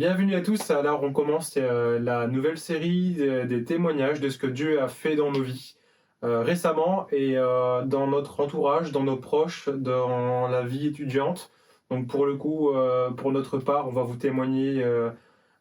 Bienvenue à tous. Alors, on commence la nouvelle série des témoignages de ce que Dieu a fait dans nos vies récemment et dans notre entourage, dans nos proches, dans la vie étudiante. Donc, pour le coup, pour notre part, on va vous témoigner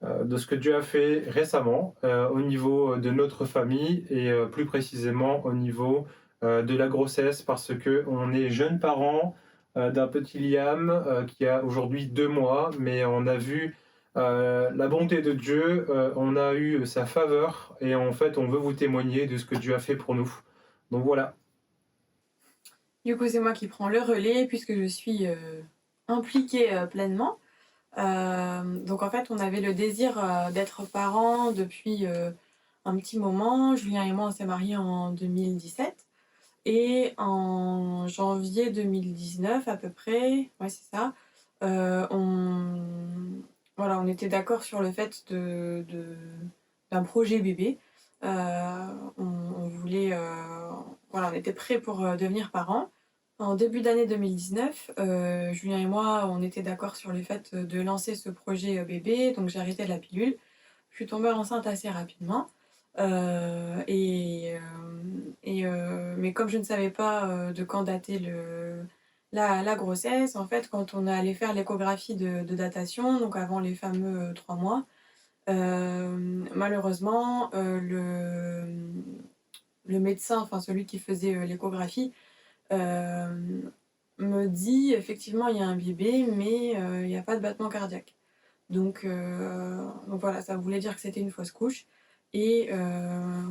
de ce que Dieu a fait récemment au niveau de notre famille et plus précisément au niveau de la grossesse, parce que on est jeunes parents d'un petit Liam qui a aujourd'hui 2 mois, mais on a vu la bonté de Dieu, on a eu sa faveur et en fait on veut vous témoigner de ce que Dieu a fait pour nous. Donc voilà. Du coup, c'est moi qui prends le relais puisque je suis impliquée pleinement. Donc en fait, on avait le désir d'être parents depuis un petit moment. Julien et moi, on s'est mariés en 2017. Et en janvier 2019 à peu près, ouais c'est ça, on était d'accord sur le fait d'un projet bébé. On voulait, on était prêts pour devenir parents. En début d'année 2019, Julien et moi, on était d'accord sur le fait de lancer ce projet bébé, donc j'ai arrêté la pilule. Je suis tombée enceinte assez rapidement. Mais comme je ne savais pas de quand datait la grossesse, en fait, quand on est allé faire l'échographie de datation, donc avant les fameux 3 mois, malheureusement, le médecin, enfin celui qui faisait l'échographie, euh, me dit effectivement il y a un bébé, mais il n'y a pas de battement cardiaque. Donc voilà, ça voulait dire que c'était une fausse couche. Et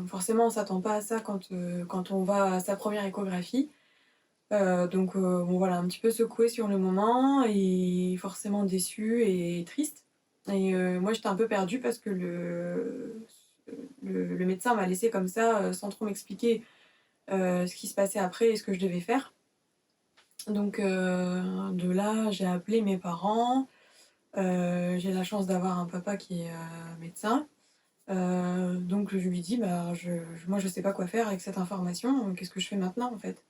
forcément, on ne s'attend pas à ça quand on va à sa première échographie. Bon, voilà, un petit peu secoué sur le moment et forcément déçu et triste. Et moi, j'étais un peu perdue parce que le médecin m'a laissé comme ça, sans trop m'expliquer ce qui se passait après et ce que je devais faire. Donc de là, j'ai appelé mes parents. J'ai la chance d'avoir un papa qui est médecin. Donc je lui dis, moi je sais pas quoi faire avec cette information, qu'est-ce que je fais maintenant en fait?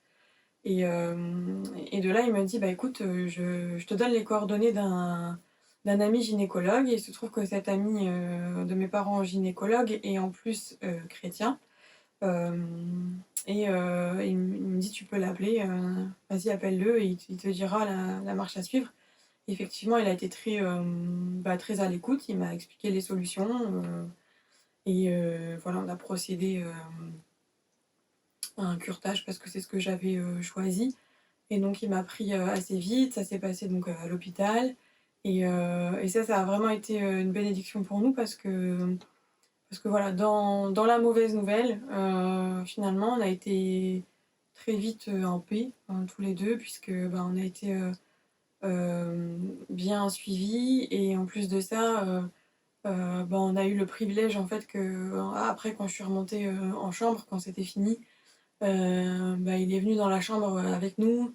Et de là il me dit, écoute, je te donne les coordonnées d'un ami gynécologue, et il se trouve que cet ami de mes parents gynécologue est en plus chrétien. Il me dit, tu peux l'appeler, vas-y appelle-le et il te dira la marche à suivre. Effectivement, il a été très à l'écoute, il m'a expliqué les solutions. Voilà, on a procédé à un curetage parce que c'est ce que j'avais choisi. Et donc, il m'a pris assez vite, ça s'est passé donc à l'hôpital. Et ça a vraiment été une bénédiction pour nous parce que voilà, dans la mauvaise nouvelle, finalement, on a été très vite en paix, tous les deux, puisque on a été bien suivis. Et en plus de ça, on a eu le privilège en fait que après, quand je suis remontée en chambre, quand c'était fini, il est venu dans la chambre avec nous,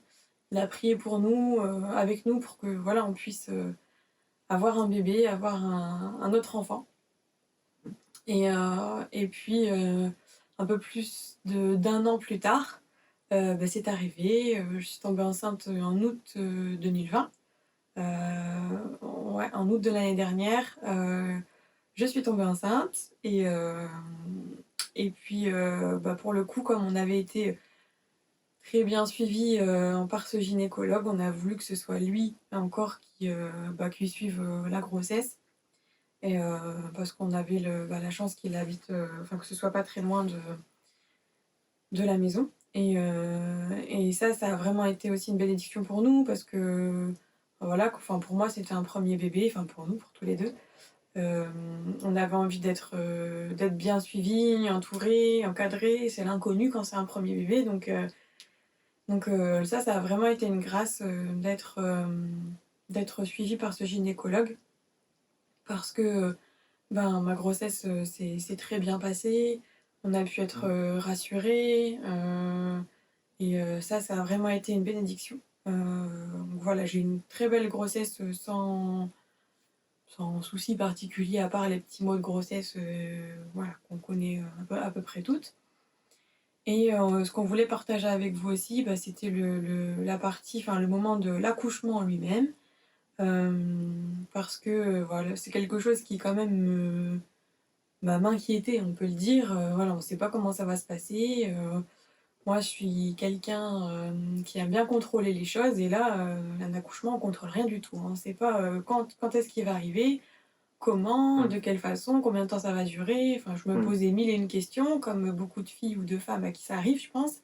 il a prié pour nous, avec nous, pour que voilà, on puisse avoir un bébé, avoir un autre enfant. Et puis un peu plus d'un an plus tard, c'est arrivé, je suis tombée enceinte en août 2020. Ouais, en août de l'année dernière, je suis tombée enceinte. Et puis pour le coup, comme on avait été très bien suivi par ce gynécologue, on a voulu que ce soit lui encore qui suive la grossesse. Et parce qu'on avait la chance qu'il habite, que ce soit pas très loin de la maison. Et ça a vraiment été aussi une bénédiction pour nous parce que voilà, pour moi c'était un premier bébé, pour nous, pour tous les deux. On avait envie d'être bien suivis, entourés, encadrés. C'est l'inconnu quand c'est un premier bébé. Ça a vraiment été une grâce d'être suivie par ce gynécologue. Parce que ma grossesse s'est très bien passée. On a pu être rassurés. Ça a vraiment été une bénédiction. Donc voilà, j'ai une très belle grossesse sans souci particulier, à part les petits mots de grossesse qu'on connaît à peu près toutes. Et ce qu'on voulait partager avec vous aussi, c'était la partie, le moment de l'accouchement en lui-même. parce que voilà, c'est quelque chose qui quand même m'inquiétait, on peut le dire. Voilà, on ne sait pas comment ça va se passer. Moi, je suis quelqu'un qui aime bien contrôler les choses, et là, un accouchement, on contrôle rien du tout. On ne sait pas quand est-ce qu'il va arriver, comment, Mm. de quelle façon, combien de temps ça va durer. Enfin, je me Mm. posais mille et une questions, comme beaucoup de filles ou de femmes à qui ça arrive, je pense.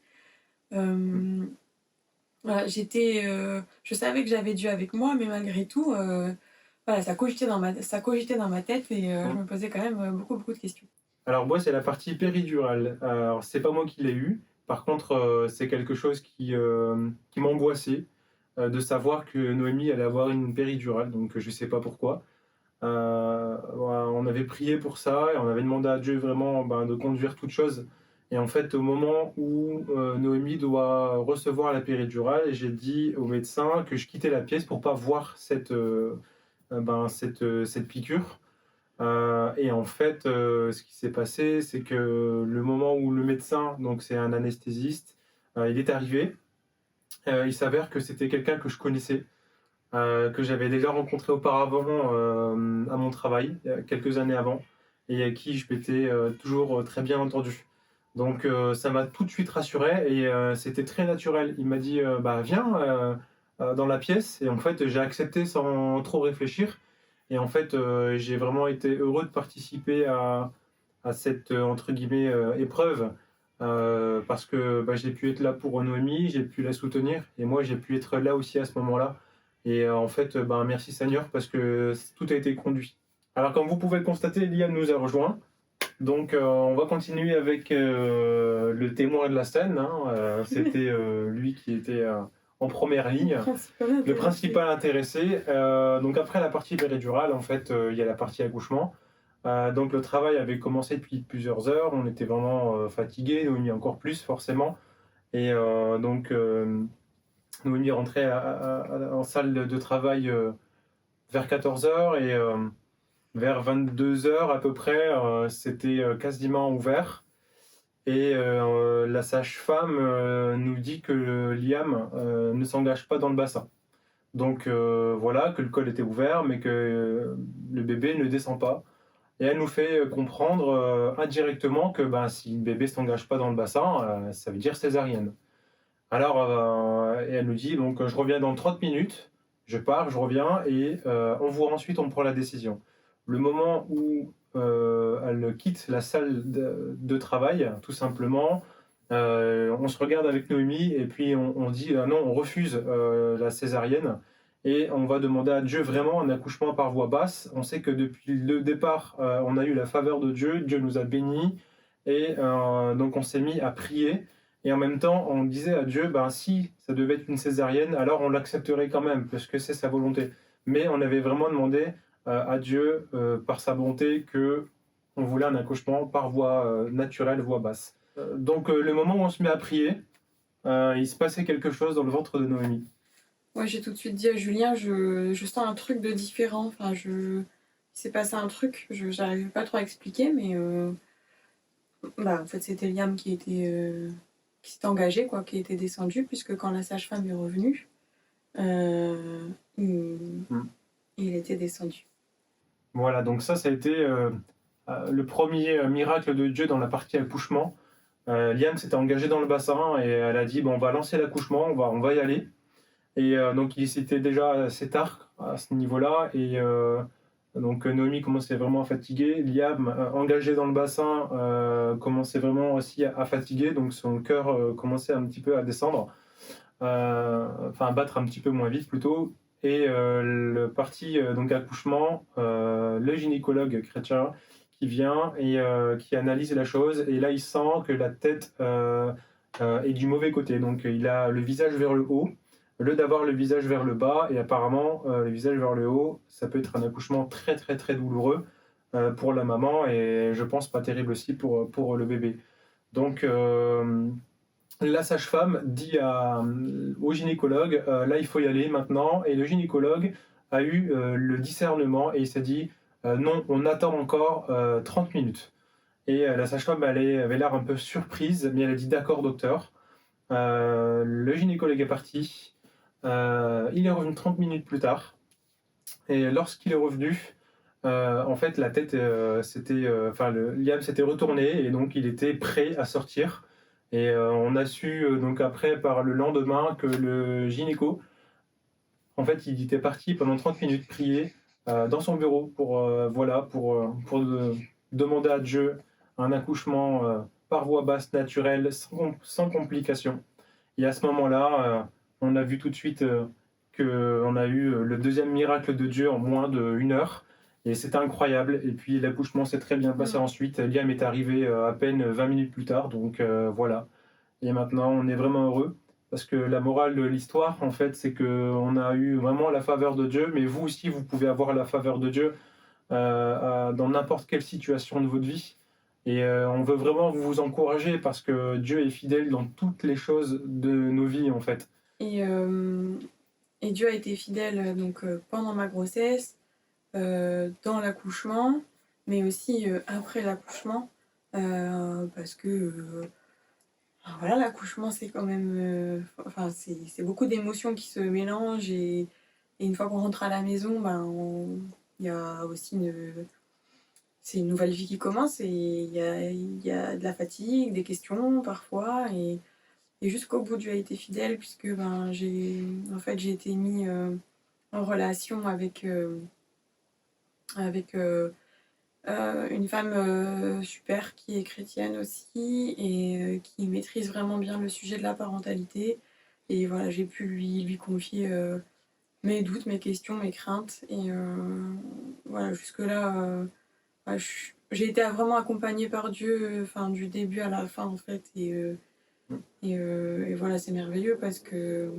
Mm. Euh, voilà, je savais que j'avais Dieu avec moi, mais malgré tout, voilà, ça cogitait dans ma tête, et je Mm. me posais quand même beaucoup de questions. Alors moi, c'est la partie péridurale. Alors c'est pas moi qui l'ai eu. Par contre, c'est quelque chose qui m'angoissait de savoir que Noémie allait avoir une péridurale. Donc je sais pas pourquoi. Voilà, on avait prié pour ça et on avait demandé à Dieu vraiment de conduire toute chose. Et en fait, au moment où Noémie doit recevoir la péridurale, j'ai dit au médecin que je quittais la pièce pour pas voir cette piqûre. Et en fait, ce qui s'est passé, c'est que le moment où le médecin, donc c'est un anesthésiste, il est arrivé, il s'avère que c'était quelqu'un que je connaissais, que j'avais déjà rencontré auparavant à mon travail, quelques années avant, et à qui je m'étais toujours très bien entendu. Donc ça m'a tout de suite rassuré et c'était très naturel. Il m'a dit bah viens dans la pièce, et en fait j'ai accepté sans trop réfléchir. Et en fait j'ai vraiment été heureux de participer à cette entre guillemets épreuve, parce que j'ai pu être là pour Noémie, j'ai pu la soutenir, et moi j'ai pu être là aussi à ce moment-là. Et en fait, merci Seigneur, parce que tout a été conduit. Alors comme vous pouvez le constater, Liam nous a rejoint. Donc on va continuer avec le témoin de la scène, hein. C'était lui qui était en première ligne, le principal intéressé. Donc après la partie péridurale, en fait, il y a la partie accouchement. Donc le travail avait commencé depuis plusieurs heures, on était vraiment fatigués, Noémie encore plus forcément. Et donc Noémie rentrait en salle de travail vers 14 heures, et vers 22 heures à peu près, c'était quasiment ouvert. Et la sage-femme nous dit que Liam ne s'engage pas dans le bassin. Donc voilà, que le col était ouvert, mais que le bébé ne descend pas. Et elle nous fait comprendre indirectement que si le bébé ne s'engage pas dans le bassin, ça veut dire césarienne. Alors, et elle nous dit, donc je reviens dans 30 minutes, je pars, je reviens, et ensuite on prend la décision. Le moment où elle quitte la salle de travail, tout simplement, on se regarde avec Noémie, et puis on dit non, on refuse la césarienne, et on va demander à Dieu vraiment un accouchement par voie basse. On sait que depuis le départ, on a eu la faveur de Dieu, Dieu nous a bénis, et donc on s'est mis à prier. Et en même temps, on disait à Dieu, si ça devait être une césarienne, alors on l'accepterait quand même, parce que c'est sa volonté. Mais on avait vraiment demandé à Dieu, par sa bonté, que on voulait un accouchement par voie naturelle, voie basse. Donc le moment où on se met à prier, il se passait quelque chose dans le ventre de Noémie. Ouais, j'ai tout de suite dit à Julien, je sens un truc de différent. Enfin, il s'est passé un truc, j'arrive pas trop à expliquer, mais en fait, c'était Liam qui s'était engagé, quoi, qui était descendu, puisque quand la sage-femme est revenue, il était descendu. Voilà, donc ça a été le premier miracle de Dieu dans la partie accouchement. Liam s'était engagé dans le bassin, et elle a dit on va lancer l'accouchement, on va y aller. Et donc c'était déjà assez tard à ce niveau-là, et donc Noémie commençait vraiment à fatiguer. Liam, engagé dans le bassin, commençait vraiment aussi à fatiguer, donc son cœur commençait un petit peu à descendre, enfin à battre un petit peu moins vite plutôt. Et le parti donc accouchement, le gynécologue chrétien qui vient et qui analyse la chose, et là il sent que la tête est du mauvais côté, donc il a le visage vers le haut au lieu d'avoir le visage vers le bas, et apparemment le visage vers le haut, ça peut être un accouchement très très très douloureux pour la maman, et je pense pas terrible aussi pour le bébé. Donc la sage-femme dit au gynécologue, là il faut y aller maintenant, et le gynécologue a eu le discernement, et il s'est dit non, on attend encore 30 minutes. Et la sage-femme avait l'air un peu surprise, mais elle a dit d'accord docteur. Le gynécologue est parti. Il est revenu 30 minutes plus tard. Et lorsqu'il est revenu, en fait, la tête, Liam s'était retourné et donc il était prêt à sortir. Et on a su donc après par le lendemain que le gynéco, en fait, il était parti pendant 30 minutes prier dans son bureau pour demander à Dieu un accouchement par voie basse naturelle, sans complications. Et à ce moment-là, on a vu tout de suite qu'on a eu le deuxième miracle de Dieu en moins d'une heure. Et c'était incroyable. Et puis l'accouchement s'est très bien passé ensuite. Liam est arrivé à peine 20 minutes plus tard. Donc voilà. Et maintenant, on est vraiment heureux. Parce que la morale de l'histoire, en fait, c'est qu'on a eu vraiment la faveur de Dieu. Mais vous aussi, vous pouvez avoir la faveur de Dieu dans n'importe quelle situation de votre vie. Et on veut vraiment vous encourager parce que Dieu est fidèle dans toutes les choses de nos vies, en fait. Et, et Dieu a été fidèle donc pendant ma grossesse, dans l'accouchement, mais aussi après l'accouchement, parce que voilà, l'accouchement c'est quand même, c'est beaucoup d'émotions qui se mélangent et une fois qu'on rentre à la maison, il y a aussi c'est une nouvelle vie qui commence et il y a de la fatigue, des questions parfois et jusqu'au bout Dieu a été fidèle puisque j'ai été mis en relation avec une femme super qui est chrétienne aussi et qui maîtrise vraiment bien le sujet de la parentalité. Et voilà, j'ai pu lui confier mes doutes, mes questions, mes craintes. Et voilà, jusque-là, j'ai été vraiment accompagnée par Dieu, du début à la fin en fait. Et voilà, c'est merveilleux parce qu'il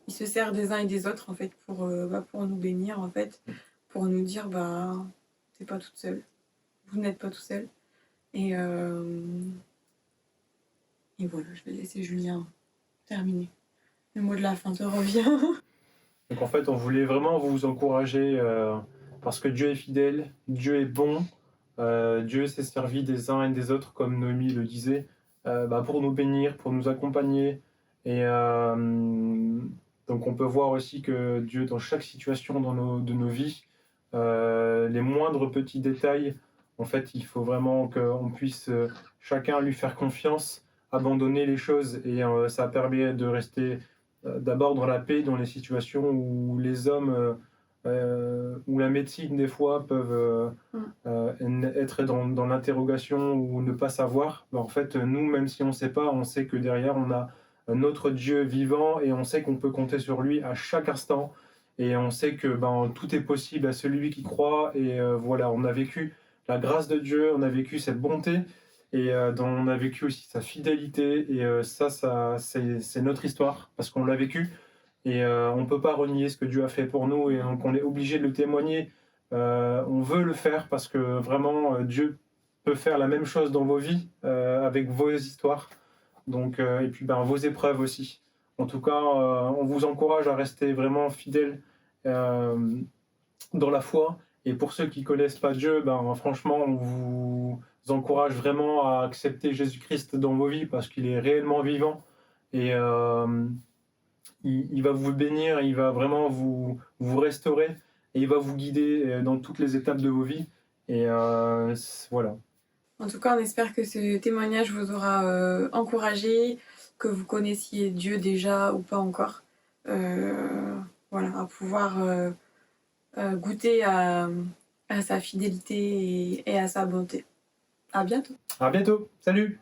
il se sert des uns et des autres en fait pour nous bénir en fait, pour nous dire t'es pas toute seule, vous n'êtes pas tout seul. Et voilà, je vais laisser Julien terminer. Le mot de la fin te revient. Donc en fait, on voulait vraiment vous encourager parce que Dieu est fidèle, Dieu est bon, Dieu s'est servi des uns et des autres, comme Noémie le disait, pour nous bénir, pour nous accompagner. Et donc on peut voir aussi que Dieu, dans chaque situation de nos vies, les moindres petits détails, en fait, il faut vraiment qu'on puisse chacun lui faire confiance, abandonner les choses. Et ça permet de rester d'abord dans la paix, dans les situations où les hommes où la médecine des fois peuvent être dans l'interrogation ou ne pas savoir. En fait, nous, même si on ne sait pas, on sait que derrière on a notre Dieu vivant et on sait qu'on peut compter sur lui à chaque instant et on sait que tout est possible à celui qui croit. Et voilà, on a vécu la grâce de Dieu, on a vécu cette bonté et on a vécu aussi sa fidélité. Et ça c'est notre histoire parce qu'on l'a vécu. Et on ne peut pas renier ce que Dieu a fait pour nous et donc on est obligé de le témoigner. On veut le faire parce que vraiment Dieu peut faire la même chose dans vos vies avec vos histoires. Donc, et puis vos épreuves aussi. En tout cas, on vous encourage à rester vraiment fidèle dans la foi. Et pour ceux qui ne connaissent pas Dieu, franchement, on vous encourage vraiment à accepter Jésus-Christ dans vos vies parce qu'il est réellement vivant. Et il va vous bénir, il va vraiment vous restaurer et il va vous guider dans toutes les étapes de vos vies. Et voilà. En tout cas, on espère que ce témoignage vous aura encouragé, que vous connaissiez Dieu déjà ou pas encore. Voilà, à pouvoir goûter à sa fidélité et à sa bonté. À bientôt. À bientôt. Salut.